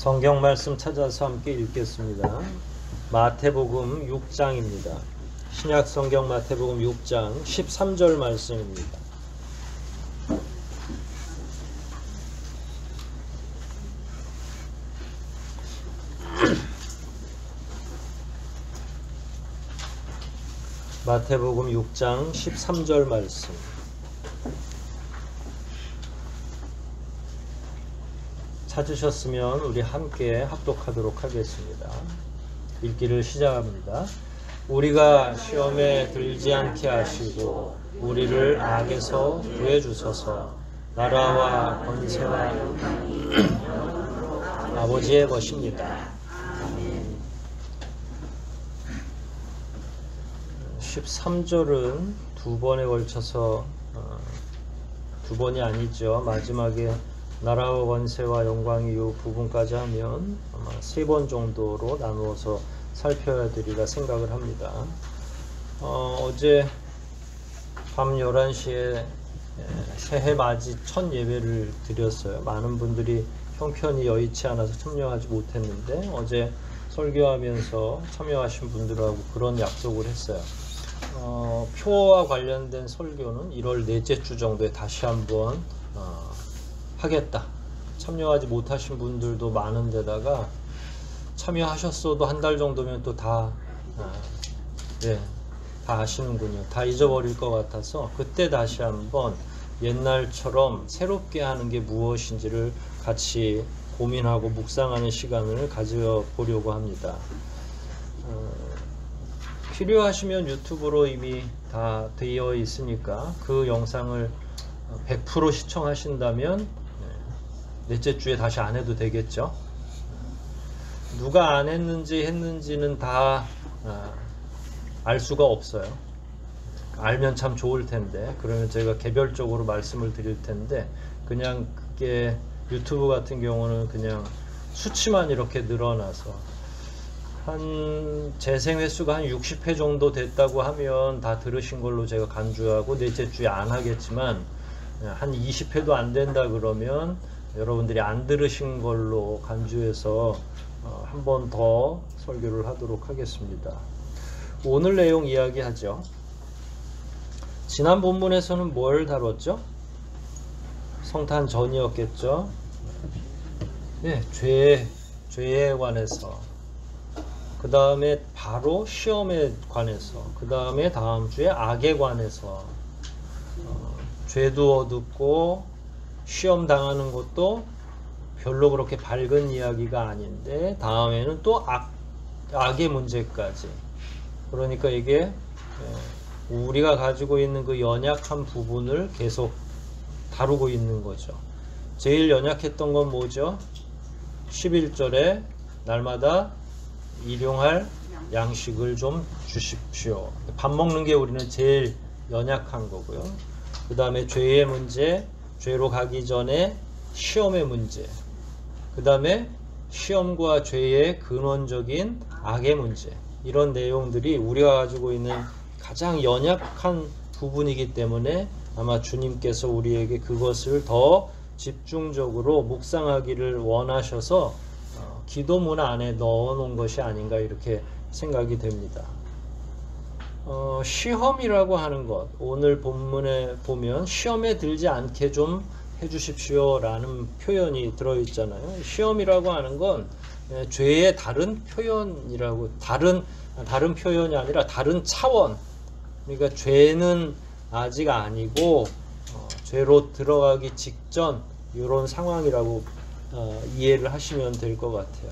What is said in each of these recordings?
성경 말씀 찾아서 함께 읽겠습니다. 마태복음 6장입니다. 신약 성경 마태복음 6장 13절 말씀입니다. 마태복음 6장 13절 말씀. 찾으셨으면 우리 함께 합독하도록 하겠습니다. 읽기를 시작합니다. 우리가 시험에 들지 않게 하시고 우리를 악에서 구해주소서. 나라와 권세와 아버지의 것입니다. 13절은 두 번에 걸쳐서 두 번이 아니죠. 마지막에 나라와 권세와 영광이 이 부분까지 하면 아마 3번 정도로 나누어서 살펴야 되리라 생각을 합니다. 어제 밤 11시에 새해 맞이 첫 예배를 드렸어요. 많은 분들이 형편이 여의치 않아서 참여하지 못했는데 어제 설교하면서 참여하신 분들하고 그런 약속을 했어요. 표와 관련된 설교는 1월 넷째 주 정도에 다시 한번 하겠다. 참여하지 못하신 분들도 많은데다가 참여하셨어도 한 달 정도면 또 다 아시는군요. 다 잊어버릴 것 같아서 그때 다시 한번 옛날처럼 새롭게 하는 게 무엇인지를 같이 고민하고 묵상하는 시간을 가져보려고 합니다. 필요하시면 유튜브로 이미 다 되어 있으니까 그 영상을 100% 시청하신다면 넷째 주에 다시 안 해도 되겠죠. 누가 안 했는지는 다 알 수가 없어요. 알면 참 좋을 텐데, 그러면 저희가 개별적으로 말씀을 드릴 텐데, 그냥 그게 유튜브 같은 경우는 그냥 수치만 이렇게 늘어나서 한 재생 횟수가 한 60회 정도 됐다고 하면 다 들으신 걸로 제가 간주하고 넷째 주에 안 하겠지만, 한 20회도 안 된다 그러면 여러분들이 안 들으신 걸로 간주해서 한 번 더 설교를 하도록 하겠습니다. 오늘 내용 이야기하죠. 지난 본문에서는 뭘 다뤘죠? 성탄 전이었겠죠. 네, 죄에 관해서, 그 다음에 바로 시험에 관해서, 그 다음에 다음 주에 악에 관해서, 죄도 어둡고 시험 당하는 것도 별로 그렇게 밝은 이야기가 아닌데, 다음에는 또 악의 문제까지. 그러니까 이게 우리가 가지고 있는 그 연약한 부분을 계속 다루고 있는 거죠. 제일 연약했던 건 뭐죠? 11절에 날마다 일용할 양식을 좀 주십시오. 밥 먹는 게 우리는 제일 연약한 거고요. 그 다음에 죄의 문제, 죄로 가기 전에 시험의 문제, 그 다음에 시험과 죄의 근원적인 악의 문제, 이런 내용들이 우리가 가지고 있는 가장 연약한 부분이기 때문에 아마 주님께서 우리에게 그것을 더 집중적으로 묵상하기를 원하셔서 기도문 안에 넣어 놓은 것이 아닌가 이렇게 생각이 됩니다. 시험이라고 하는 것, 오늘 본문에 보면 시험에 들지 않게 좀 해주십시오 라는 표현이 들어있잖아요. 시험이라고 하는 건 죄의 다른 표현이라고, 다른 표현이 아니라 다른 차원. 그러니까 죄는 아직 아니고 죄로 들어가기 직전 이런 상황이라고 이해를 하시면 될 것 같아요.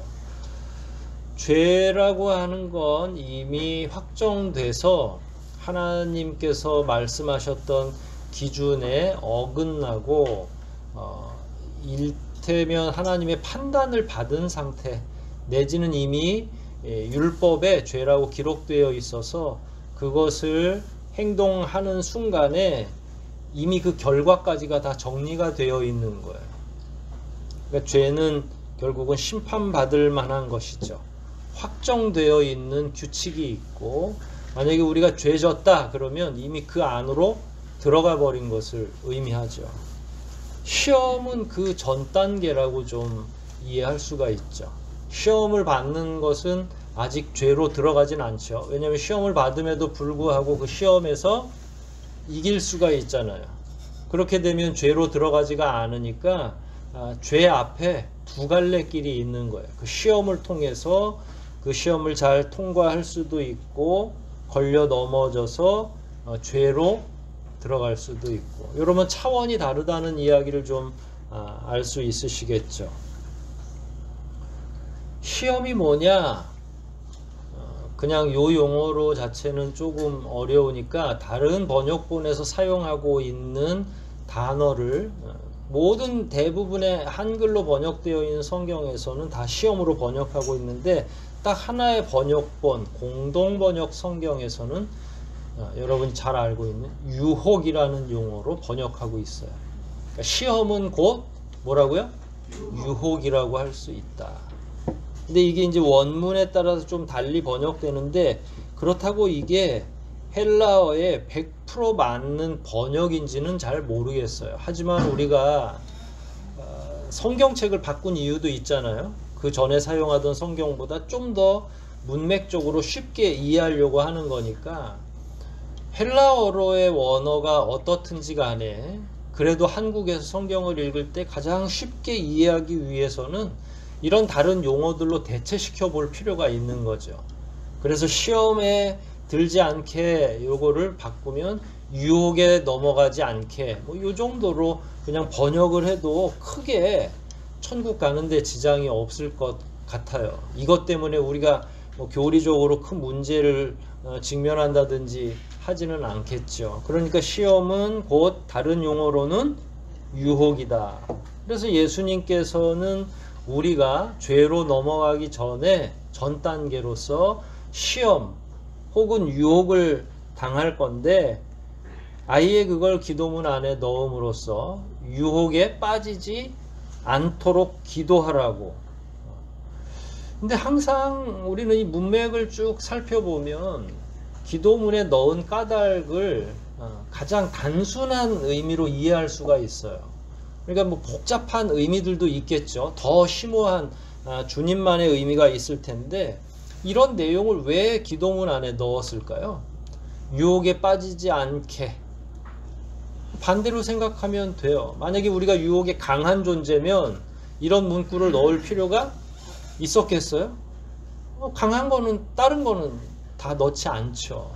죄라고 하는 건 이미 확정돼서 하나님께서 말씀하셨던 기준에 어긋나고 일테면 하나님의 판단을 받은 상태, 내지는 이미 율법에 죄라고 기록되어 있어서 그것을 행동하는 순간에 이미 그 결과까지가 다 정리가 되어 있는 거예요. 그러니까 죄는 결국은 심판받을 만한 것이죠. 확정되어 있는 규칙이 있고, 만약에 우리가 죄졌다 그러면 이미 그 안으로 들어가 버린 것을 의미하죠. 시험은 그 전 단계라고 좀 이해할 수가 있죠. 시험을 받는 것은 아직 죄로 들어가진 않죠. 왜냐하면 시험을 받음에도 불구하고 그 시험에서 이길 수가 있잖아요. 그렇게 되면 죄로 들어가지가 않으니까 죄 앞에 두 갈래 길이 있는 거예요. 그 시험을 통해서 그 시험을 잘 통과할 수도 있고 걸려 넘어져서 죄로 들어갈 수도 있고, 여러분 차원이 다르다는 이야기를 좀 알 수 있으시겠죠. 시험이 뭐냐? 그냥 요 용어로 자체는 조금 어려우니까 다른 번역본에서 사용하고 있는 단어를 모든 대부분의 한글로 번역되어 있는 성경에서는 다 시험으로 번역하고 있는데 딱 하나의 번역본, 공동번역 성경에서는 여러분이 잘 알고 있는 유혹이라는 용어로 번역하고 있어요. 그러니까 시험은 곧 뭐라고요? 유혹이라고 할 수 있다. 근데 이게 이제 원문에 따라서 좀 달리 번역되는데, 그렇다고 이게 헬라어에 100% 맞는 번역인지는 잘 모르겠어요. 하지만 우리가 성경책을 바꾼 이유도 있잖아요. 그 전에 사용하던 성경보다 좀 더 문맥적으로 쉽게 이해하려고 하는 거니까, 헬라어로의 원어가 어떻든지 간에 그래도 한국에서 성경을 읽을 때 가장 쉽게 이해하기 위해서는 이런 다른 용어들로 대체시켜 볼 필요가 있는 거죠. 그래서 시험에 들지 않게 요거를 바꾸면 유혹에 넘어가지 않게, 뭐 요 정도로 그냥 번역을 해도 크게 천국 가는데 지장이 없을 것 같아요. 이것 때문에 우리가 뭐 교리적으로 큰 문제를 직면한다든지 하지는 않겠죠. 그러니까 시험은 곧 다른 용어로는 유혹이다. 그래서 예수님께서는 우리가 죄로 넘어가기 전에 전 단계로서 시험 혹은 유혹을 당할 건데, 아예 그걸 기도문 안에 넣음으로써 유혹에 빠지지 않도록 기도하라고. 근데 항상 우리는 이 문맥을 쭉 살펴보면 기도문에 넣은 까닭을 가장 단순한 의미로 이해할 수가 있어요. 그러니까 뭐 복잡한 의미들도 있겠죠. 더 심오한 주님만의 의미가 있을 텐데, 이런 내용을 왜 기도문 안에 넣었을까요? 유혹에 빠지지 않게. 반대로 생각하면 돼요. 만약에 우리가 유혹에 강한 존재면 이런 문구를 넣을 필요가 있었겠어요? 강한 거는, 다른 거는 다 넣지 않죠.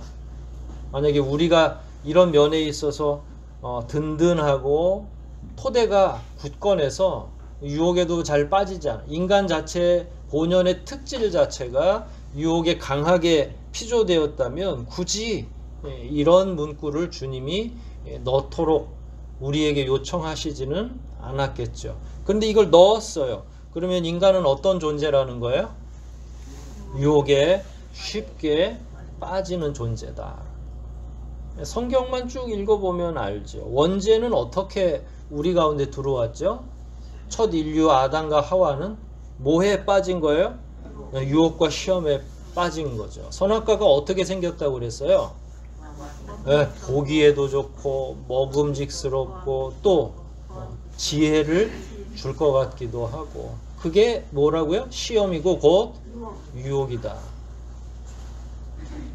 만약에 우리가 이런 면에 있어서 든든하고 토대가 굳건해서 유혹에도 잘 빠지지 않아. 인간 자체 본연의 특질 자체가 유혹에 강하게 피조되었다면 굳이 이런 문구를 주님이 넣도록 우리에게 요청하시지는 않았겠죠. 그런데 이걸 넣었어요. 그러면 인간은 어떤 존재라는 거예요? 유혹에 쉽게 빠지는 존재다. 성경만 쭉 읽어보면 알죠. 원죄는 어떻게 우리 가운데 들어왔죠? 첫 인류 아담과 하와는 뭐에 빠진 거예요? 유혹과 시험에 빠진 거죠. 선악과가 어떻게 생겼다고 그랬어요? 네, 보기에도 좋고 먹음직스럽고 또 지혜를 줄 것 같기도 하고, 그게 뭐라고요? 시험이고 곧 유혹이다.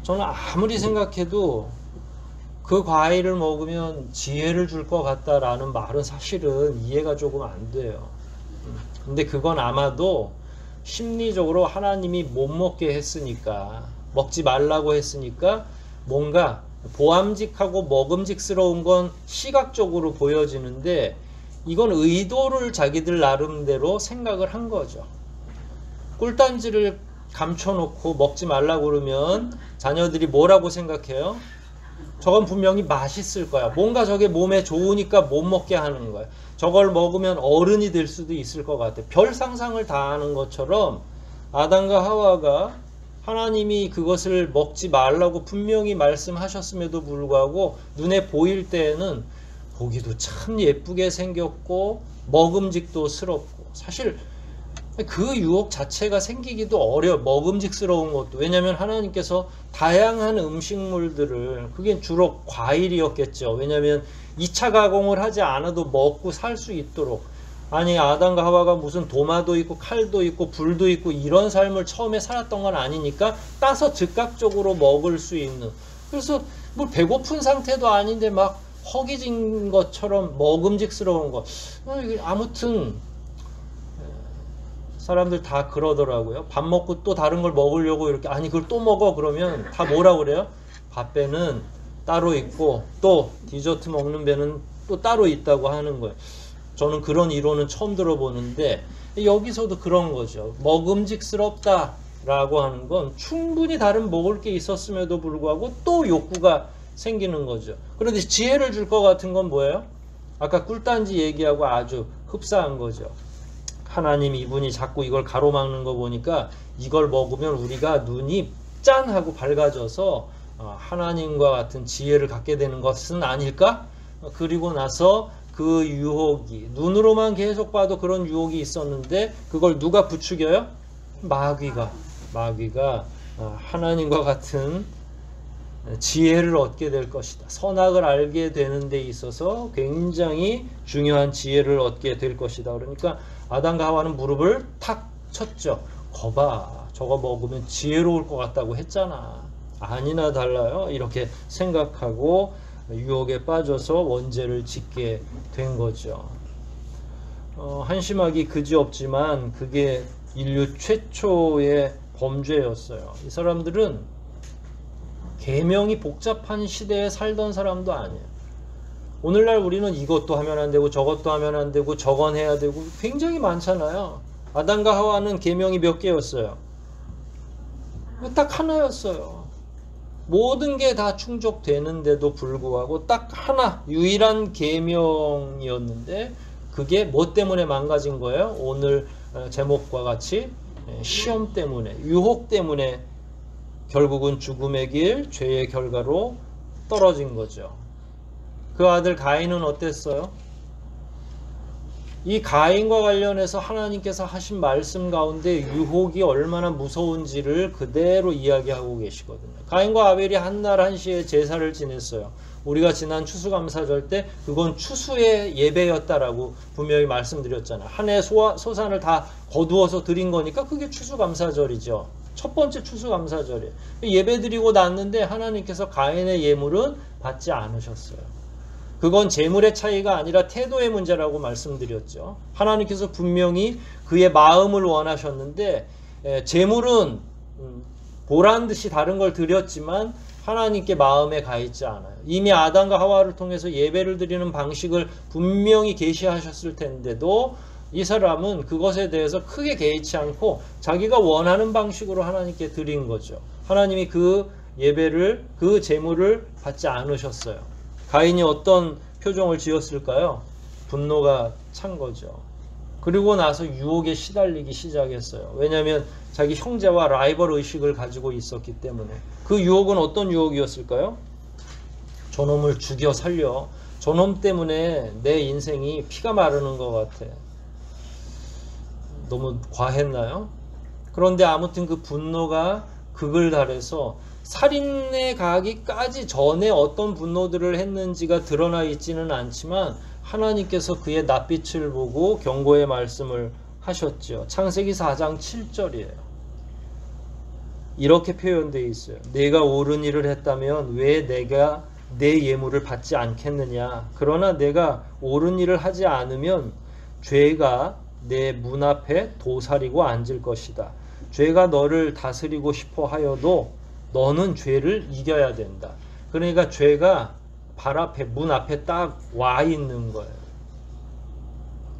저는 아무리 생각해도 그 과일을 먹으면 지혜를 줄 것 같다라는 말은 사실은 이해가 조금 안 돼요. 근데 그건 아마도 심리적으로 하나님이 못 먹게 했으니까, 먹지 말라고 했으니까 뭔가 보암직하고 먹음직스러운 건 시각적으로 보여지는데, 이건 의도를 자기들 나름대로 생각을 한 거죠. 꿀단지를 감춰놓고 먹지 말라고 그러면 자녀들이 뭐라고 생각해요? 저건 분명히 맛있을 거야. 뭔가 저게 몸에 좋으니까 못 먹게 하는 거야. 저걸 먹으면 어른이 될 수도 있을 것 같아. 별 상상을 다 하는 것처럼 아담과 하와가 하나님이 그것을 먹지 말라고 분명히 말씀하셨음에도 불구하고 눈에 보일 때에는 보기도 참 예쁘게 생겼고 먹음직도 스럽고, 사실 그 유혹 자체가 생기기도 먹음직스러운 것도. 왜냐하면 하나님께서 다양한 음식물들을, 그게 주로 과일이었겠죠. 왜냐하면 2차 가공을 하지 않아도 먹고 살 수 있도록 아니 아담과 하와가 무슨 도마도 있고 칼도 있고 불도 있고 이런 삶을 처음에 살았던 건 아니니까 따서 즉각적으로 먹을 수 있는, 그래서 뭐 배고픈 상태도 아닌데 막 허기진 것처럼 먹음직스러운 것. 아무튼 사람들 다 그러더라고요. 밥 먹고 또 다른 걸 먹으려고 이렇게, 아니 그걸 또 먹어 그러면 다 뭐라 그래요? 밥배는 따로 있고 또 디저트 먹는 배는 또 따로 있다고 하는 거예요. 저는 그런 이론은 처음 들어보는데 여기서도 그런 거죠. 먹음직스럽다라고 하는 건 충분히 다른 먹을 게 있었음에도 불구하고 또 욕구가 생기는 거죠. 그런데 지혜를 줄 것 같은 건 뭐예요? 아까 꿀단지 얘기하고 아주 흡사한 거죠. 하나님 이분이 자꾸 이걸 가로막는 거 보니까 이걸 먹으면 우리가 눈이 짠 하고 밝아져서 하나님과 같은 지혜를 갖게 되는 것은 아닐까? 그리고 나서 그 유혹이, 눈으로만 계속 봐도 그런 유혹이 있었는데 그걸 누가 부추겨요? 마귀가 하나님과 같은 지혜를 얻게 될 것이다. 선악을 알게 되는 데 있어서 굉장히 중요한 지혜를 얻게 될 것이다. 그러니까 아담과 하와는 무릎을 탁 쳤죠. 거봐, 저거 먹으면 지혜로울 것 같다고 했잖아. 아니나 달라요. 이렇게 생각하고 유혹에 빠져서 원죄를 짓게 된 거죠. 한심하기 그지없지만 그게 인류 최초의 범죄였어요. 이 사람들은 계명이 복잡한 시대에 살던 사람도 아니에요. 오늘날 우리는 이것도 하면 안 되고 저것도 하면 안 되고 저건 해야 되고 굉장히 많잖아요. 아담과 하와는 계명이 몇 개였어요? 딱 하나였어요. 모든 게 다 충족되는데도 불구하고 딱 하나 유일한 계명이었는데 그게 뭐 때문에 망가진 거예요? 오늘 제목과 같이 시험 때문에, 유혹 때문에 결국은 죽음의 길, 죄의 결과로 떨어진 거죠. 그 아들 가인은 어땠어요? 이 가인과 관련해서 하나님께서 하신 말씀 가운데 유혹이 얼마나 무서운지를 그대로 이야기하고 계시거든요. 가인과 아벨이 한날 한시에 제사를 지냈어요. 우리가 지난 추수감사절 때 그건 추수의 예배였다라고 분명히 말씀드렸잖아요. 한 해 소산을 다 거두어서 드린 거니까 그게 추수감사절이죠. 첫 번째 추수감사절이에요. 예배 드리고 났는데 하나님께서 가인의 예물은 받지 않으셨어요. 그건 재물의 차이가 아니라 태도의 문제라고 말씀드렸죠. 하나님께서 분명히 그의 마음을 원하셨는데 재물은 보란 듯이 다른 걸 드렸지만 하나님께 마음에 가 있지 않아요. 이미 아담과 하와를 통해서 예배를 드리는 방식을 분명히 계시하셨을 텐데도 이 사람은 그것에 대해서 크게 개의치 않고 자기가 원하는 방식으로 하나님께 드린 거죠. 하나님이 그 예배를, 그 재물을 받지 않으셨어요. 가인이 어떤 표정을 지었을까요? 분노가 찬 거죠. 그리고 나서 유혹에 시달리기 시작했어요. 왜냐하면 자기 형제와 라이벌 의식을 가지고 있었기 때문에. 그 유혹은 어떤 유혹이었을까요? 저놈을 죽여 살려. 저놈 때문에 내 인생이 피가 마르는 것 같아. 너무 과했나요? 그런데 아무튼 그 분노가 극을 달해서 살인에 가기까지 전에 어떤 분노들을 했는지가 드러나 있지는 않지만 하나님께서 그의 낯빛을 보고 경고의 말씀을 하셨죠. 창세기 4장 7절이에요. 이렇게 표현되어 있어요. 내가 옳은 일을 했다면 왜 내가 내 예물을 받지 않겠느냐. 그러나 내가 옳은 일을 하지 않으면 죄가 내 문 앞에 도사리고 앉을 것이다. 죄가 너를 다스리고 싶어 하여도 너는 죄를 이겨야 된다. 그러니까 죄가 발 앞에, 문 앞에 딱 와 있는 거예요.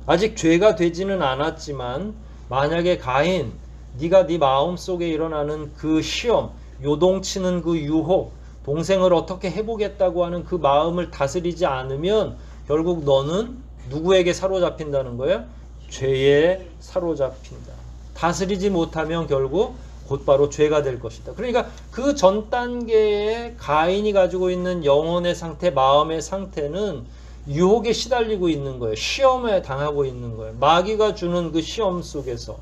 아직 죄가 되지는 않았지만 만약에 가인, 네가 네 마음속에 일어나는 그 시험, 요동치는 그 유혹, 동생을 어떻게 해보겠다고 하는 그 마음을 다스리지 않으면 결국 너는 누구에게 사로잡힌다는 거예요? 죄에 사로잡힌다. 다스리지 못하면 결국 곧바로 죄가 될 것이다. 그러니까 그 전 단계에 가인이 가지고 있는 영혼의 상태, 마음의 상태는 유혹에 시달리고 있는 거예요. 시험에 당하고 있는 거예요. 마귀가 주는 그 시험 속에서.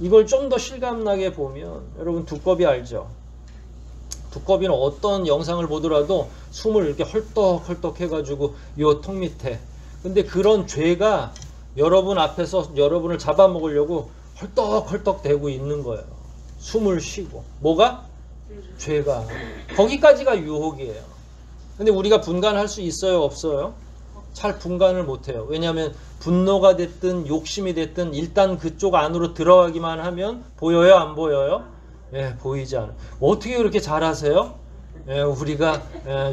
이걸 좀 더 실감나게 보면 여러분 두꺼비 알죠? 두꺼비는 어떤 영상을 보더라도 숨을 이렇게 헐떡헐떡 해가지고 요 턱 밑에. 근데 그런 죄가 여러분 앞에서 여러분을 잡아먹으려고 헐떡헐떡 대고 있는 거예요. 숨을 쉬고. 뭐가? 죄가. 거기까지가 유혹이에요. 근데 우리가 분간할 수 있어요? 없어요? 잘 분간을 못해요. 왜냐하면 분노가 됐든 욕심이 됐든 일단 그쪽 안으로 들어가기만 하면 보여요? 안 보여요? 예, 보이지 않아요. 어떻게 그렇게 잘하세요? 예, 우리가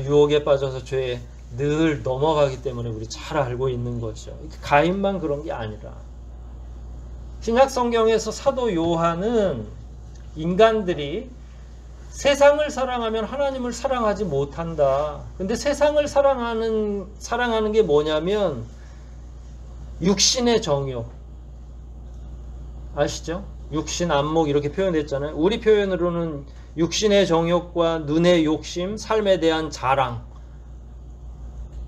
유혹에 빠져서 죄에 늘 넘어가기 때문에 우리 잘 알고 있는 거죠. 가인만 그런 게 아니라 신약 성경에서 사도 요한은 인간들이 세상을 사랑하면 하나님을 사랑하지 못한다. 근데 세상을 사랑하는 게 뭐냐면 육신의 정욕. 아시죠? 육신, 안목 이렇게 표현했잖아요. 우리 표현으로는 육신의 정욕과 눈의 욕심, 삶에 대한 자랑.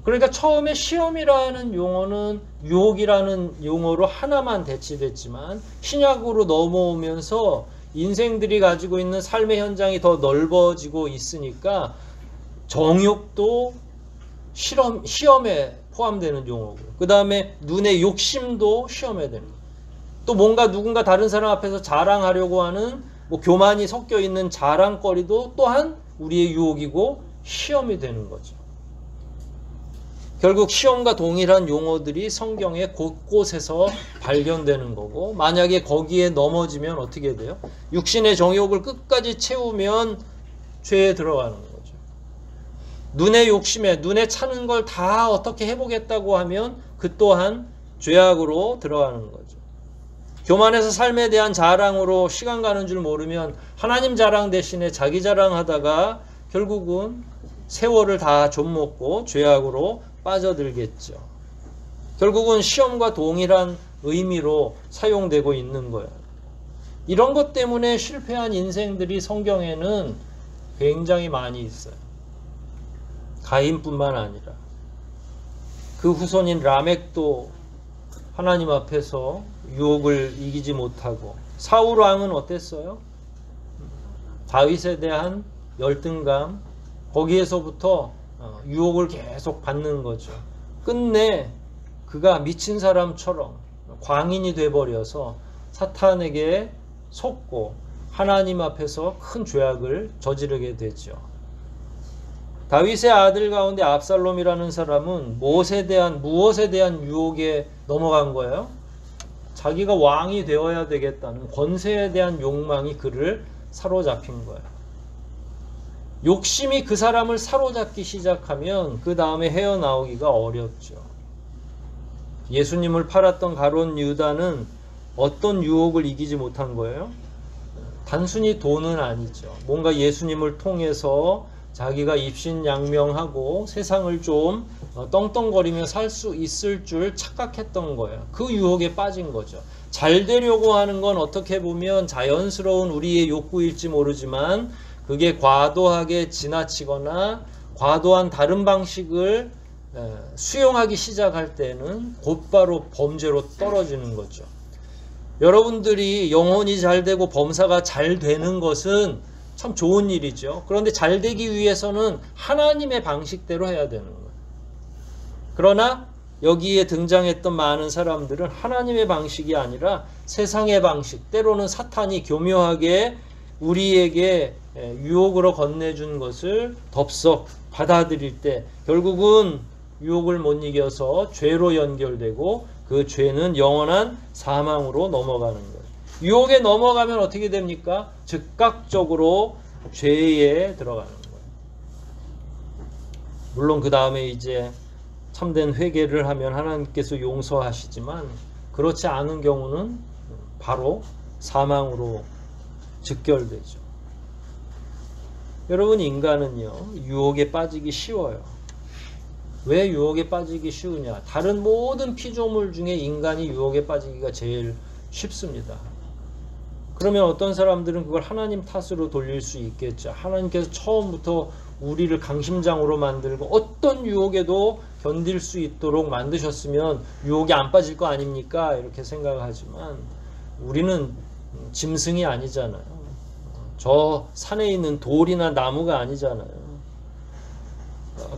그러니까 처음에 시험이라는 용어는 유혹이라는 용어로 하나만 대치됐지만 신약으로 넘어오면서 인생들이 가지고 있는 삶의 현장이 더 넓어지고 있으니까 정욕도 시험에 포함되는 용어고, 그 다음에 눈의 욕심도 시험에 되는 거예요. 또 뭔가 누군가 다른 사람 앞에서 자랑하려고 하는 뭐 교만이 섞여 있는 자랑거리도 또한 우리의 유혹이고 시험이 되는 거죠. 결국 시험과 동일한 용어들이 성경의 곳곳에서 발견되는 거고, 만약에 거기에 넘어지면 어떻게 돼요? 육신의 정욕을 끝까지 채우면 죄에 들어가는 거죠. 눈의 욕심에 눈에 차는 걸 다 어떻게 해보겠다고 하면 그 또한 죄악으로 들어가는 거죠. 교만해서 삶에 대한 자랑으로 시간 가는 줄 모르면 하나님 자랑 대신에 자기 자랑하다가 결국은 세월을 다 좀먹고 죄악으로 빠져들겠죠. 결국은 시험과 동일한 의미로 사용되고 있는 거예요. 이런 것 때문에 실패한 인생들이 성경에는 굉장히 많이 있어요. 가인뿐만 아니라 그 후손인 라멕도 하나님 앞에서 유혹을 이기지 못하고, 사울 왕은 어땠어요? 다윗에 대한 열등감, 거기에서부터 유혹을 계속 받는 거죠. 끝내 그가 미친 사람처럼 광인이 돼버려서 사탄에게 속고 하나님 앞에서 큰 죄악을 저지르게 되죠. 다윗의 아들 가운데 압살롬이라는 사람은 무엇에 대한 유혹에 넘어간 거예요? 자기가 왕이 되어야 되겠다는 권세에 대한 욕망이 그를 사로잡힌 거예요. 욕심이 그 사람을 사로잡기 시작하면 그 다음에 헤어나오기가 어렵죠. 예수님을 팔았던 가룟 유다는 어떤 유혹을 이기지 못한 거예요? 단순히 돈은 아니죠. 뭔가 예수님을 통해서 자기가 입신양명하고 세상을 좀 떵떵거리며 살 수 있을 줄 착각했던 거예요. 그 유혹에 빠진 거죠. 잘 되려고 하는 건 어떻게 보면 자연스러운 우리의 욕구일지 모르지만 그게 과도하게 지나치거나 과도한 다른 방식을 수용하기 시작할 때는 곧바로 범죄로 떨어지는 거죠. 여러분들이 영혼이 잘 되고 범사가 잘 되는 것은 참 좋은 일이죠. 그런데 잘 되기 위해서는 하나님의 방식대로 해야 되는 거예요. 그러나 여기에 등장했던 많은 사람들은 하나님의 방식이 아니라 세상의 방식, 때로는 사탄이 교묘하게 우리에게 유혹으로 건네준 것을 덥석 받아들일 때 결국은 유혹을 못 이겨서 죄로 연결되고 그 죄는 영원한 사망으로 넘어가는 거예요. 유혹에 넘어가면 어떻게 됩니까? 즉각적으로 죄에 들어가는 거예요. 물론 그 다음에 이제 참된 회개를 하면 하나님께서 용서하시지만 그렇지 않은 경우는 바로 사망으로 직결되죠. 여러분, 인간은요 유혹에 빠지기 쉬워요. 왜 유혹에 빠지기 쉬우냐? 다른 모든 피조물 중에 인간이 유혹에 빠지기가 제일 쉽습니다. 그러면 어떤 사람들은 그걸 하나님 탓으로 돌릴 수 있겠죠. 하나님께서 처음부터 우리를 강심장으로 만들고 어떤 유혹에도 견딜 수 있도록 만드셨으면 유혹에 안 빠질 거 아닙니까? 이렇게 생각하지만 우리는 짐승이 아니잖아요. 저 산에 있는 돌이나 나무가 아니잖아요.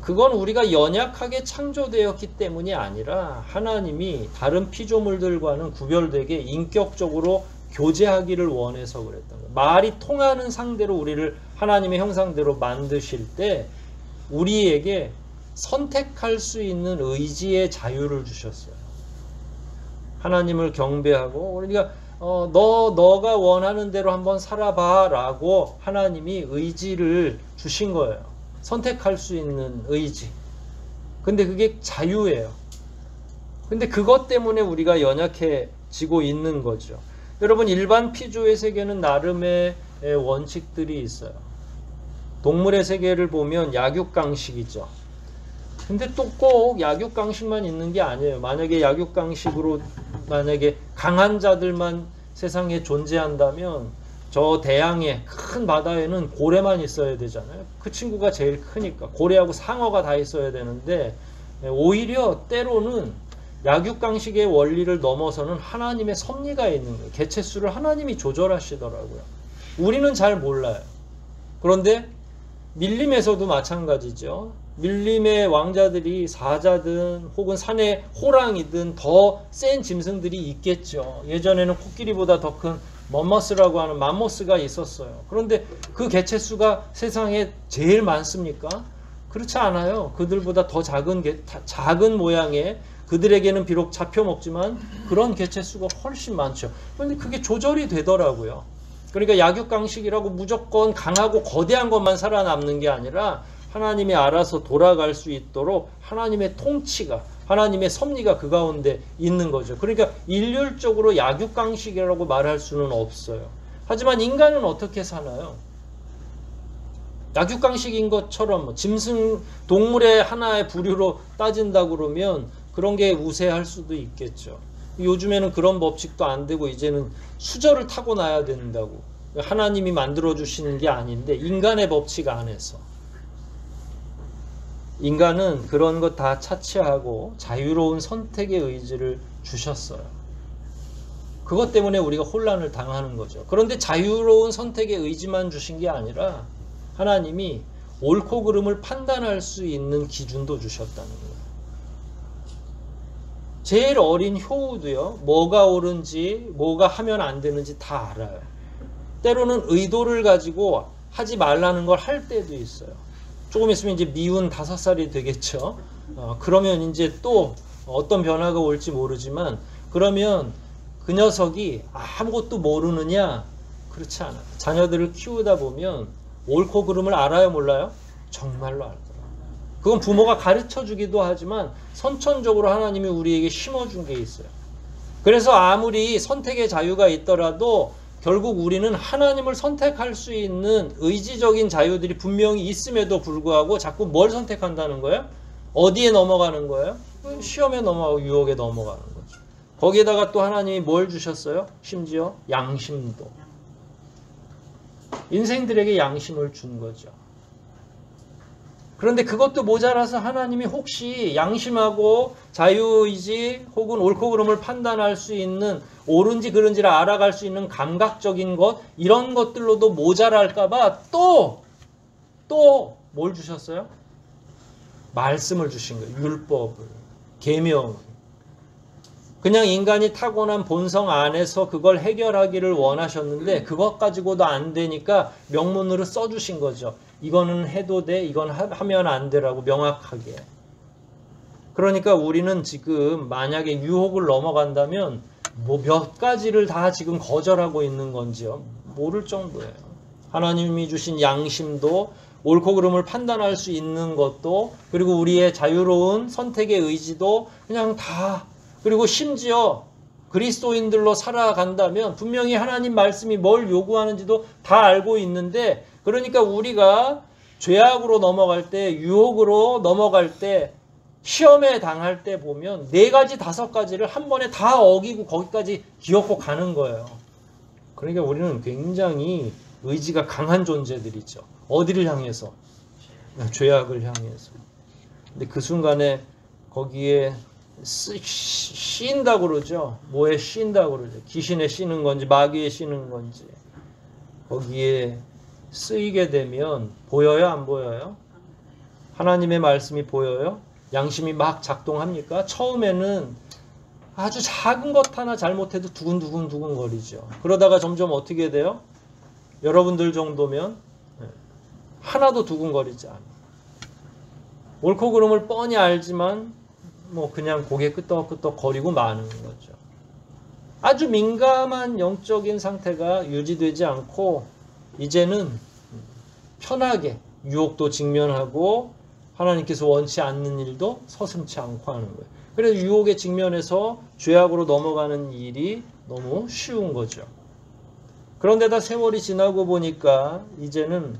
그건 우리가 연약하게 창조되었기 때문이 아니라 하나님이 다른 피조물들과는 구별되게 인격적으로 교제하기를 원해서 그랬던 거예요. 말이 통하는 상대로 우리를 하나님의 형상대로 만드실 때 우리에게 선택할 수 있는 의지의 자유를 주셨어요. 하나님을 경배하고 우리가 너가 원하는 대로 한번 살아봐 라고 하나님이 의지를 주신 거예요. 선택할 수 있는 의지. 근데 그게 자유예요. 근데 그것 때문에 우리가 연약해지고 있는 거죠. 여러분, 일반 피조의 세계는 나름의 원칙들이 있어요. 동물의 세계를 보면 약육강식이죠. 근데 또 꼭 약육강식만 있는 게 아니에요. 만약에 약육강식으로 만약에 강한 자들만 세상에 존재한다면 저 대양의 큰 바다에는 고래만 있어야 되잖아요. 그 친구가 제일 크니까 고래하고 상어가 다 있어야 되는데 오히려 때로는 약육강식의 원리를 넘어서는 하나님의 섭리가 있는 거예요. 개체수를 하나님이 조절하시더라고요. 우리는 잘 몰라요. 그런데 밀림에서도 마찬가지죠. 밀림의 왕자들이 사자든 혹은 산의 호랑이든 더 센 짐승들이 있겠죠. 예전에는 코끼리보다 더 큰 멈머스라고 하는 맘모스가 있었어요. 그런데 그 개체수가 세상에 제일 많습니까? 그렇지 않아요. 그들보다 더 작은 모양의, 그들에게는 비록 잡혀 먹지만 그런 개체수가 훨씬 많죠. 그런데 그게 조절이 되더라고요. 그러니까 약육강식이라고 무조건 강하고 거대한 것만 살아남는 게 아니라 하나님이 알아서 돌아갈 수 있도록 하나님의 통치가, 하나님의 섭리가 그 가운데 있는 거죠. 그러니까 일률적으로 약육강식이라고 말할 수는 없어요. 하지만 인간은 어떻게 사나요? 약육강식인 것처럼 짐승, 동물의 하나의 부류로 따진다 그러면 그런 게 우세할 수도 있겠죠. 요즘에는 그런 법칙도 안 되고 이제는 수저를 타고나야 된다고. 하나님이 만들어주시는 게 아닌데 인간의 법칙 안에서. 인간은 그런 것 다 차치하고 자유로운 선택의 의지를 주셨어요. 그것 때문에 우리가 혼란을 당하는 거죠. 그런데 자유로운 선택의 의지만 주신 게 아니라 하나님이 옳고 그름을 판단할 수 있는 기준도 주셨다는 거예요. 제일 어린 효우도요, 뭐가 옳은지 뭐가 하면 안 되는지 다 알아요. 때로는 의도를 가지고 하지 말라는 걸 할 때도 있어요. 조금 있으면 이제 미운 5살이 되겠죠. 그러면 이제 또 어떤 변화가 올지 모르지만, 그러면 그 녀석이 아무것도 모르느냐? 그렇지 않아요. 자녀들을 키우다 보면 옳고 그름을 알아요, 몰라요? 정말로 알더라고요. 그건 부모가 가르쳐 주기도 하지만 선천적으로 하나님이 우리에게 심어준 게 있어요. 그래서 아무리 선택의 자유가 있더라도 결국 우리는 하나님을 선택할 수 있는 의지적인 자유들이 분명히 있음에도 불구하고 자꾸 뭘 선택한다는 거예요? 어디에 넘어가는 거예요? 시험에 넘어가고 유혹에 넘어가는 거죠. 거기에다가 또 하나님이 뭘 주셨어요? 심지어 양심도. 인생들에게 양심을 준 거죠. 그런데 그것도 모자라서 하나님이 혹시 양심하고 자유의지 혹은 옳고 그름을 판단할 수 있는, 옳은지 그른지를 알아갈 수 있는 감각적인 것, 이런 것들로도 모자랄까봐 또 뭘 주셨어요? 말씀을 주신 거예요. 율법을, 계명을. 그냥 인간이 타고난 본성 안에서 그걸 해결하기를 원하셨는데 그것 가지고도 안 되니까 명문으로 써주신 거죠. 이거는 해도 돼, 이건 하면 안 되라고 명확하게. 그러니까 우리는 지금 만약에 유혹을 넘어간다면 뭐 몇 가지를 다 지금 거절하고 있는 건지요, 모를 정도예요. 하나님이 주신 양심도, 옳고 그름을 판단할 수 있는 것도, 그리고 우리의 자유로운 선택의 의지도 그냥 다, 그리고 심지어 그리스도인들로 살아간다면 분명히 하나님 말씀이 뭘 요구하는지도 다 알고 있는데, 그러니까 우리가 죄악으로 넘어갈 때, 유혹으로 넘어갈 때, 시험에 당할 때 보면 4가지, 5가지를 한 번에 다 어기고 거기까지 기어코 가는 거예요. 그러니까 우리는 굉장히 의지가 강한 존재들이죠. 어디를 향해서? 죄악을 향해서. 근데 그 순간에 거기에 씌인다고 그러죠. 뭐에 씌인다고 그러죠. 귀신에 씌는 건지 마귀에 씌는 건지. 거기에 쓰이게 되면 보여요, 안 보여요? 하나님의 말씀이 보여요? 양심이 막 작동합니까? 처음에는 아주 작은 것 하나 잘못해도 두근두근 거리죠. 그러다가 점점 어떻게 돼요? 여러분들 정도면 하나도 두근거리지 않아요. 옳고 그름을 뻔히 알지만 뭐 그냥 고개 끄덕끄덕 거리고 마는 거죠. 아주 민감한 영적인 상태가 유지되지 않고 이제는 편하게 유혹도 직면하고 하나님께서 원치 않는 일도 서슴지 않고 하는 거예요. 그래서 유혹에 직면해서 죄악으로 넘어가는 일이 너무 쉬운 거죠. 그런데다 세월이 지나고 보니까 이제는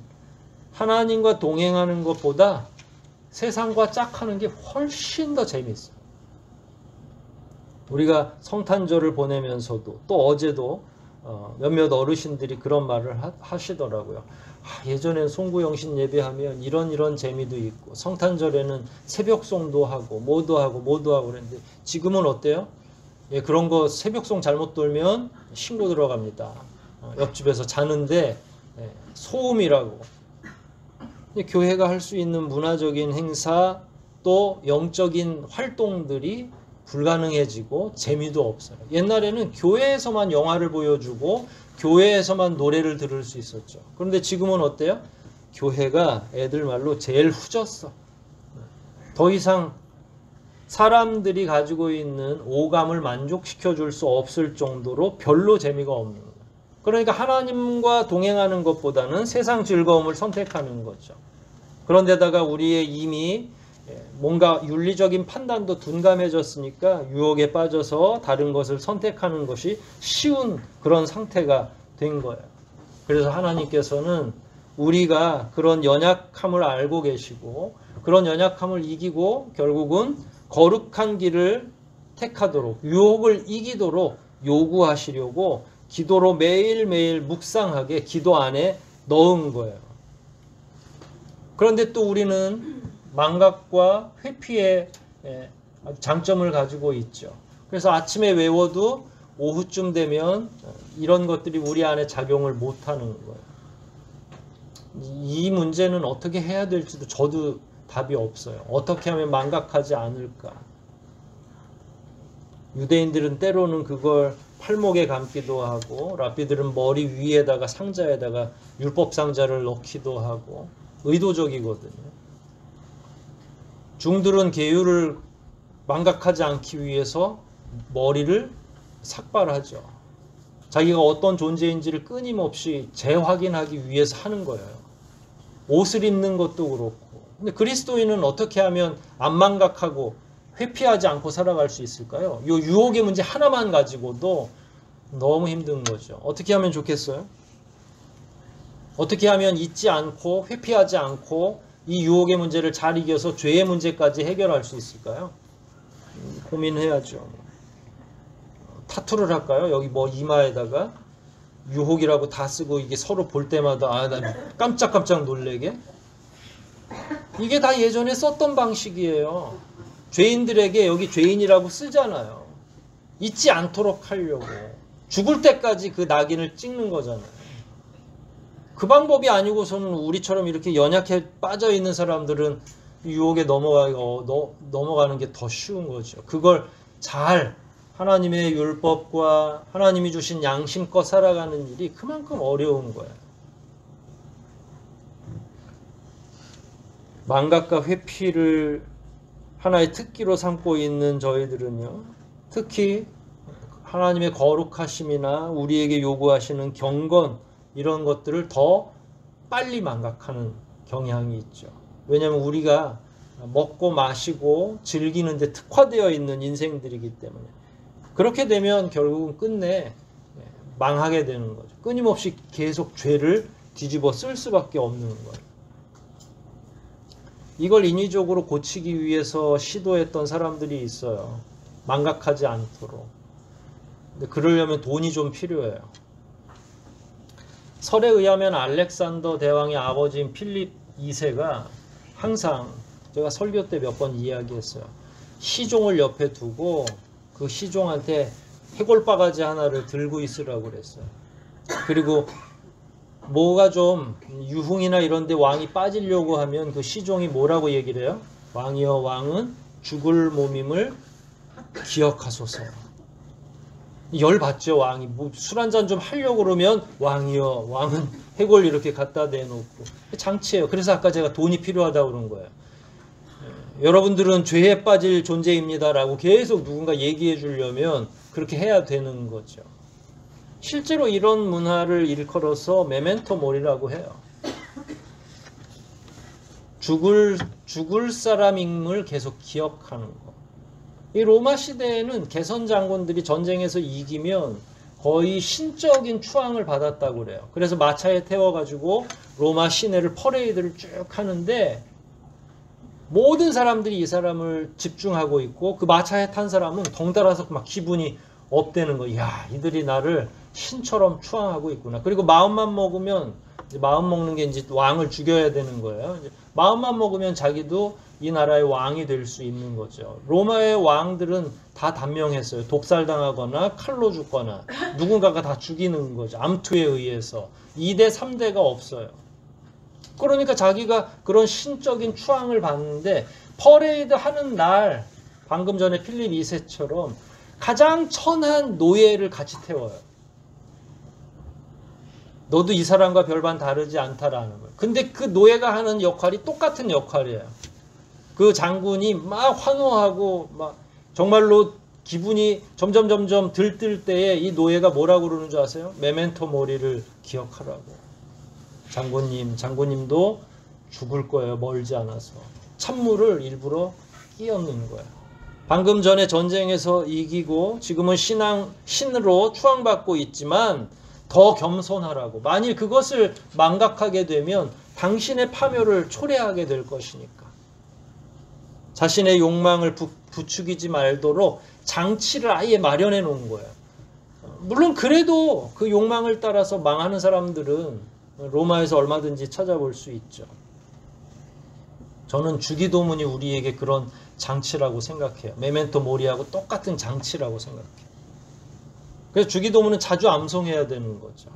하나님과 동행하는 것보다 세상과 짝하는 게 훨씬 더 재미있어요. 우리가 성탄절을 보내면서도 또 어제도 몇몇 어르신들이 그런 말을 하시더라고요. 예전엔 송구영신 예배하면 이런 재미도 있고 성탄절에는 새벽송도 하고 뭐도 하고 그랬는데 지금은 어때요? 예, 그런 거 새벽송 잘못 돌면 신고 들어갑니다. 옆집에서 자는데 소음이라고. 교회가 할 수 있는 문화적인 행사 또 영적인 활동들이 불가능해지고 재미도 없어요. 옛날에는 교회에서만 영화를 보여주고 교회에서만 노래를 들을 수 있었죠. 그런데 지금은 어때요? 교회가 애들 말로 제일 후졌어. 더 이상 사람들이 가지고 있는 오감을 만족시켜 줄 수 없을 정도로 별로 재미가 없는 거예요. 그러니까 하나님과 동행하는 것보다는 세상 즐거움을 선택하는 거죠. 그런데다가 우리의 이미 뭔가 윤리적인 판단도 둔감해졌으니까 유혹에 빠져서 다른 것을 선택하는 것이 쉬운 그런 상태가 된 거예요. 그래서 하나님께서는 우리가 그런 연약함을 알고 계시고 그런 연약함을 이기고 결국은 거룩한 길을 택하도록 유혹을 이기도록 요구하시려고 기도로 매일매일 묵상하게 기도 안에 넣은 거예요. 그런데 또 우리는 망각과 회피의 장점을 가지고 있죠. 그래서 아침에 외워도 오후쯤 되면 이런 것들이 우리 안에 작용을 못하는 거예요. 이 문제는 어떻게 해야 될지도 저도 답이 없어요. 어떻게 하면 망각하지 않을까. 유대인들은 때로는 그걸 팔목에 감기도 하고 랍비들은 머리 위에다가 상자에다가 율법 상자를 넣기도 하고 의도적이거든요. 중들은 계율을 망각하지 않기 위해서 머리를 삭발하죠. 자기가 어떤 존재인지를 끊임없이 재확인하기 위해서 하는 거예요. 옷을 입는 것도 그렇고. 근데 그리스도인은 어떻게 하면 안 망각하고 회피하지 않고 살아갈 수 있을까요? 이 유혹의 문제 하나만 가지고도 너무 힘든 거죠. 어떻게 하면 좋겠어요? 어떻게 하면 잊지 않고 회피하지 않고 이 유혹의 문제를 잘 이겨서 죄의 문제까지 해결할 수 있을까요? 고민해야죠. 타투를 할까요? 여기 뭐 이마에다가 유혹이라고 다 쓰고 이게 서로 볼 때마다 나 깜짝깜짝 놀래게? 이게 다 예전에 썼던 방식이에요. 죄인들에게 여기 죄인이라고 쓰잖아요. 잊지 않도록 하려고. 죽을 때까지 그 낙인을 찍는 거잖아요. 그 방법이 아니고서는 우리처럼 이렇게 연약해 빠져있는 사람들은 유혹에 넘어가는 게 더 쉬운 거죠. 그걸 잘 하나님의 율법과 하나님이 주신 양심껏 살아가는 일이 그만큼 어려운 거예요. 망각과 회피를 하나의 특기로 삼고 있는 저희들은요. 특히 하나님의 거룩하심이나 우리에게 요구하시는 경건 이런 것들을 더 빨리 망각하는 경향이 있죠. 왜냐하면 우리가 먹고 마시고 즐기는 데 특화되어 있는 인생들이기 때문에 그렇게 되면 결국은 끝내 망하게 되는 거죠. 끊임없이 계속 죄를 뒤집어 쓸 수밖에 없는 거예요. 이걸 인위적으로 고치기 위해서 시도했던 사람들이 있어요. 망각하지 않도록. 근데 그러려면 돈이 좀 필요해요. 설에 의하면 알렉산더 대왕의 아버지인 필립 2세가 항상 제가 설교 때 몇 번 이야기했어요. 시종을 옆에 두고 그 시종한테 해골바가지 하나를 들고 있으라고 그랬어요. 그리고 뭐가 좀 유흥이나 이런 데 왕이 빠지려고 하면 그 시종이 뭐라고 얘기를 해요? 왕이여 왕은 죽을 몸임을 기억하소서. 열받죠. 왕이 뭐 술 한잔 좀 하려고 그러면 왕이여 왕은 해골 이렇게 갖다 대놓고 장치예요. 그래서 아까 제가 돈이 필요하다고 그런 거예요. 여러분들은 죄에 빠질 존재입니다라고 계속 누군가 얘기해 주려면 그렇게 해야 되는 거죠. 실제로 이런 문화를 일컬어서 메멘토 모리라고 해요. 죽을 사람임을 계속 기억하는 거. 이 로마 시대에는 개선 장군들이 전쟁에서 이기면 거의 신적인 추앙을 받았다고 그래요. 그래서 마차에 태워가지고 로마 시내를 퍼레이드를 쭉 하는데 모든 사람들이 이 사람을 집중하고 있고 그 마차에 탄 사람은 덩달아서 막 기분이 업되는 거예요. 야, 이들이 나를 신처럼 추앙하고 있구나. 그리고 마음만 먹으면 이제 마음 먹는 게 이제 왕을 죽여야 되는 거예요. 이제 마음만 먹으면 자기도 이 나라의 왕이 될 수 있는 거죠. 로마의 왕들은 다 단명했어요. 독살당하거나 칼로 죽거나 누군가가 다 죽이는 거죠. 암투에 의해서. 2대, 3대가 없어요. 그러니까 자기가 그런 신적인 추앙을 받는데 퍼레이드 하는 날 방금 전에 필립 2세처럼 가장 천한 노예를 같이 태워요. 너도 이 사람과 별반 다르지 않다라는 거예요. 근데 그 노예가 하는 역할이 똑같은 역할이에요. 그 장군이 막 환호하고 막 정말로 기분이 점점 들뜰 때에 이 노예가 뭐라고 그러는 줄 아세요? 메멘토 모리를 기억하라고. 장군님도 죽을 거예요. 멀지 않아서. 찬물을 일부러 끼얹는 거예요. 방금 전에 전쟁에서 이기고 지금은 신으로 추앙받고 있지만 더 겸손하라고. 만일 그것을 망각하게 되면 당신의 파멸을 초래하게 될 것이니까. 자신의 욕망을 부추기지 말도록 장치를 아예 마련해 놓은 거예요. 물론 그래도 그 욕망을 따라서 망하는 사람들은 로마에서 얼마든지 찾아볼 수 있죠. 저는 주기도문이 우리에게 그런 장치라고 생각해요. 메멘토 모리하고 똑같은 장치라고 생각해요. 그래서 주기도문은 자주 암송해야 되는 거죠.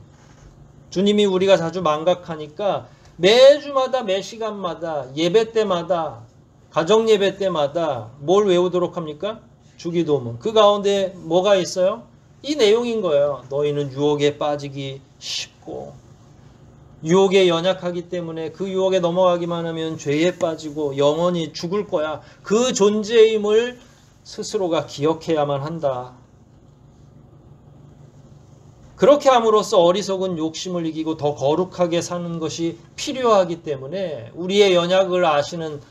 주님이 우리가 자주 망각하니까 매주마다 매 시간마다 예배 때마다 가정 예배 때마다 뭘 외우도록 합니까? 주기도문. 그 가운데 뭐가 있어요? 이 내용인 거예요. 너희는 유혹에 빠지기 쉽고 유혹에 연약하기 때문에 그 유혹에 넘어가기만 하면 죄에 빠지고 영원히 죽을 거야. 그 존재임을 스스로가 기억해야만 한다. 그렇게 함으로써 어리석은 욕심을 이기고 더 거룩하게 사는 것이 필요하기 때문에 우리의 연약을 아시는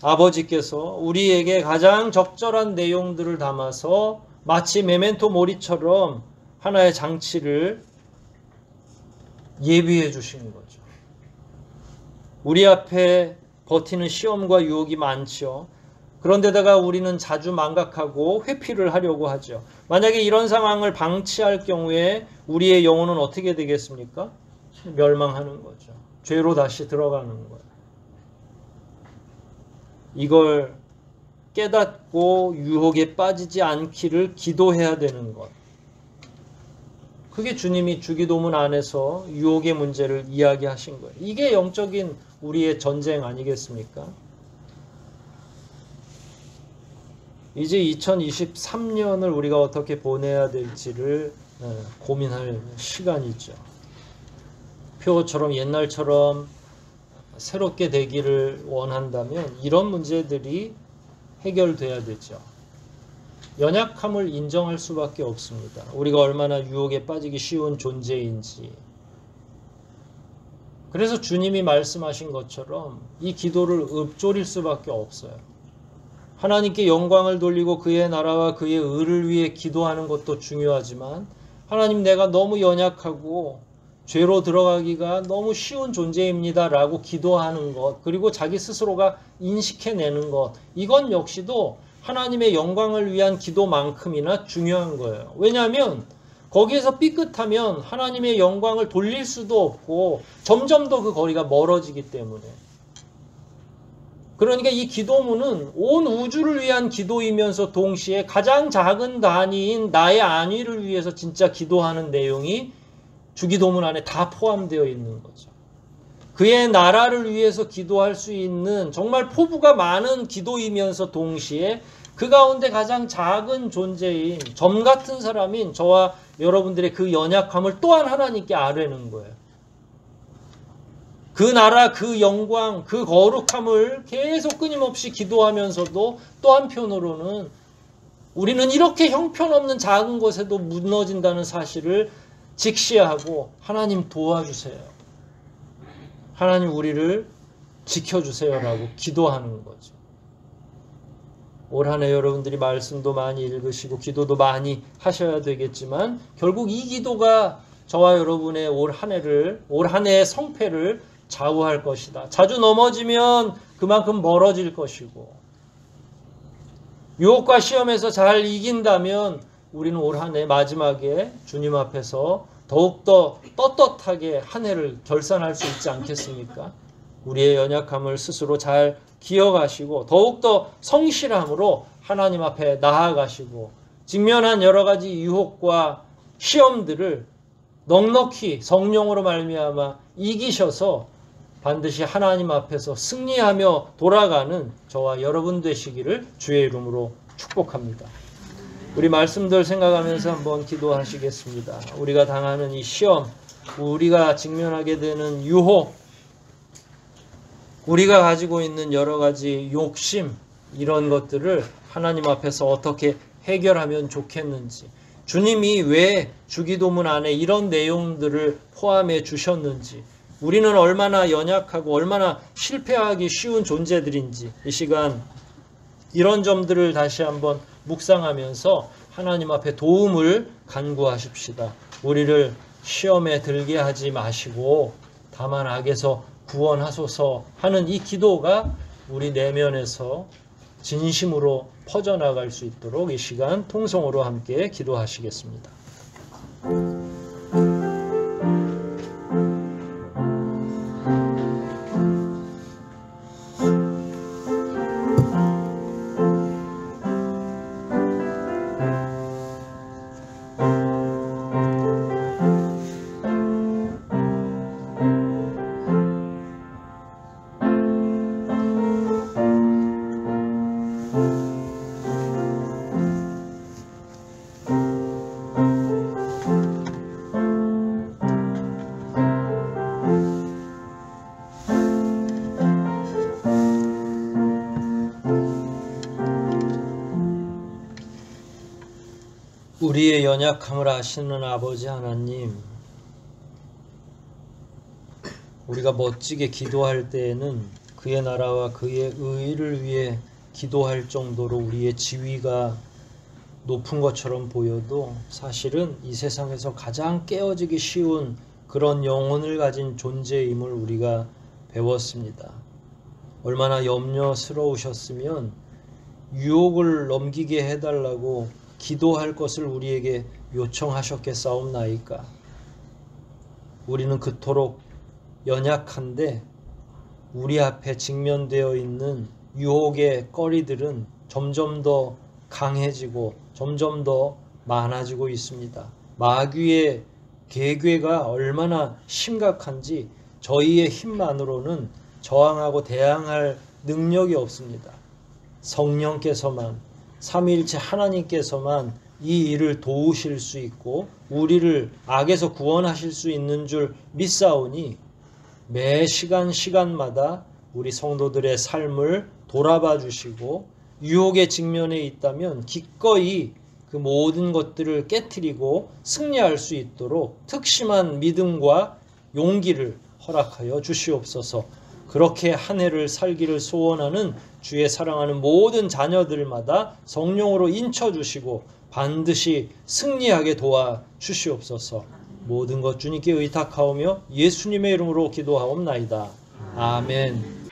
아버지께서 우리에게 가장 적절한 내용들을 담아서 마치 메멘토 모리처럼 하나의 장치를 예비해 주신 거죠. 우리 앞에 버티는 시험과 유혹이 많죠. 그런데다가 우리는 자주 망각하고 회피를 하려고 하죠. 만약에 이런 상황을 방치할 경우에 우리의 영혼은 어떻게 되겠습니까? 멸망하는 거죠. 죄로 다시 들어가는 거예요. 이걸 깨닫고 유혹에 빠지지 않기를 기도해야 되는 것. 그게 주님이 주기도문 안에서 유혹의 문제를 이야기하신 거예요. 이게 영적인 우리의 전쟁 아니겠습니까? 이제 2023년을 우리가 어떻게 보내야 될지를 고민할 시간이죠. 표처럼 옛날처럼 새롭게 되기를 원한다면 이런 문제들이 해결돼야 되죠. 연약함을 인정할 수밖에 없습니다. 우리가 얼마나 유혹에 빠지기 쉬운 존재인지. 그래서 주님이 말씀하신 것처럼 이 기도를 읊조릴 수밖에 없어요. 하나님께 영광을 돌리고 그의 나라와 그의 의를 위해 기도하는 것도 중요하지만 하나님 내가 너무 연약하고 죄로 들어가기가 너무 쉬운 존재입니다 라고 기도하는 것, 그리고 자기 스스로가 인식해내는 것, 이건 역시도 하나님의 영광을 위한 기도만큼이나 중요한 거예요. 왜냐하면 거기에서 삐끗하면 하나님의 영광을 돌릴 수도 없고 점점 더 그 거리가 멀어지기 때문에. 그러니까 이 기도문은 온 우주를 위한 기도이면서 동시에 가장 작은 단위인 나의 안위를 위해서 진짜 기도하는 내용이 주기도문 안에 다 포함되어 있는 거죠. 그의 나라를 위해서 기도할 수 있는 정말 포부가 많은 기도이면서 동시에 그 가운데 가장 작은 존재인 점 같은 사람인 저와 여러분들의 그 연약함을 또한 하나님께 아뢰는 거예요. 그 나라, 그 영광, 그 거룩함을 계속 끊임없이 기도하면서도 또 한편으로는 우리는 이렇게 형편없는 작은 것에도 무너진다는 사실을 직시하고 하나님 도와주세요. 하나님 우리를 지켜주세요라고 기도하는 거죠. 올 한 해 여러분들이 말씀도 많이 읽으시고 기도도 많이 하셔야 되겠지만 결국 이 기도가 저와 여러분의 올 한 해의 성패를 좌우할 것이다. 자주 넘어지면 그만큼 멀어질 것이고 유혹과 시험에서 잘 이긴다면 우리는 올 한 해 마지막에 주님 앞에서 더욱더 떳떳하게 한 해를 결산할 수 있지 않겠습니까? 우리의 연약함을 스스로 잘 기억하시고 더욱더 성실함으로 하나님 앞에 나아가시고 직면한 여러 가지 유혹과 시험들을 넉넉히 성령으로 말미암아 이기셔서 반드시 하나님 앞에서 승리하며 돌아가는 저와 여러분 되시기를 주의 이름으로 축복합니다. 우리 말씀들 생각하면서 한번 기도하시겠습니다. 우리가 당하는 이 시험, 우리가 직면하게 되는 유혹, 우리가 가지고 있는 여러 가지 욕심, 이런 것들을 하나님 앞에서 어떻게 해결하면 좋겠는지, 주님이 왜 주기도문 안에 이런 내용들을 포함해 주셨는지, 우리는 얼마나 연약하고 얼마나 실패하기 쉬운 존재들인지 이 시간 이런 점들을 다시 한번 묵상하면서 하나님 앞에 도움을 간구하십시다. 우리를 시험에 들게 하지 마시고 다만 악에서 구원하소서 하는 이 기도가 우리 내면에서 진심으로 퍼져나갈 수 있도록 이 시간 통성으로 함께 기도하시겠습니다. 우리의 연약함을 아시는 아버지 하나님, 우리가 멋지게 기도할 때에는 그의 나라와 그의 의를 위해 기도할 정도로 우리의 지위가 높은 것처럼 보여도 사실은 이 세상에서 가장 깨어지기 쉬운 그런 영혼을 가진 존재임을 우리가 배웠습니다. 얼마나 염려스러우셨으면 유혹을 넘기게 해달라고 기도할 것을 우리에게 요청하셨겠사옵나이까. 우리는 그토록 연약한데 우리 앞에 직면되어 있는 유혹의 거리들은 점점 더 강해지고 점점 더 많아지고 있습니다. 마귀의 계궤가 얼마나 심각한지 저희의 힘만으로는 저항하고 대항할 능력이 없습니다. 성령께서만, 삼위일체 하나님께서만 이 일을 도우실 수 있고 우리를 악에서 구원하실 수 있는 줄 믿사오니 매 시간마다 우리 성도들의 삶을 돌아봐 주시고 유혹의 직면에 있다면 기꺼이 그 모든 것들을 깨트리고 승리할 수 있도록 특심한 믿음과 용기를 허락하여 주시옵소서. 그렇게 한 해를 살기를 소원하는 주의 사랑하는 모든 자녀들마다 성령으로 인쳐주시고 반드시 승리하게 도와주시옵소서. 모든 것 주님께 의탁하오며 예수님의 이름으로 기도하옵나이다. 아멘.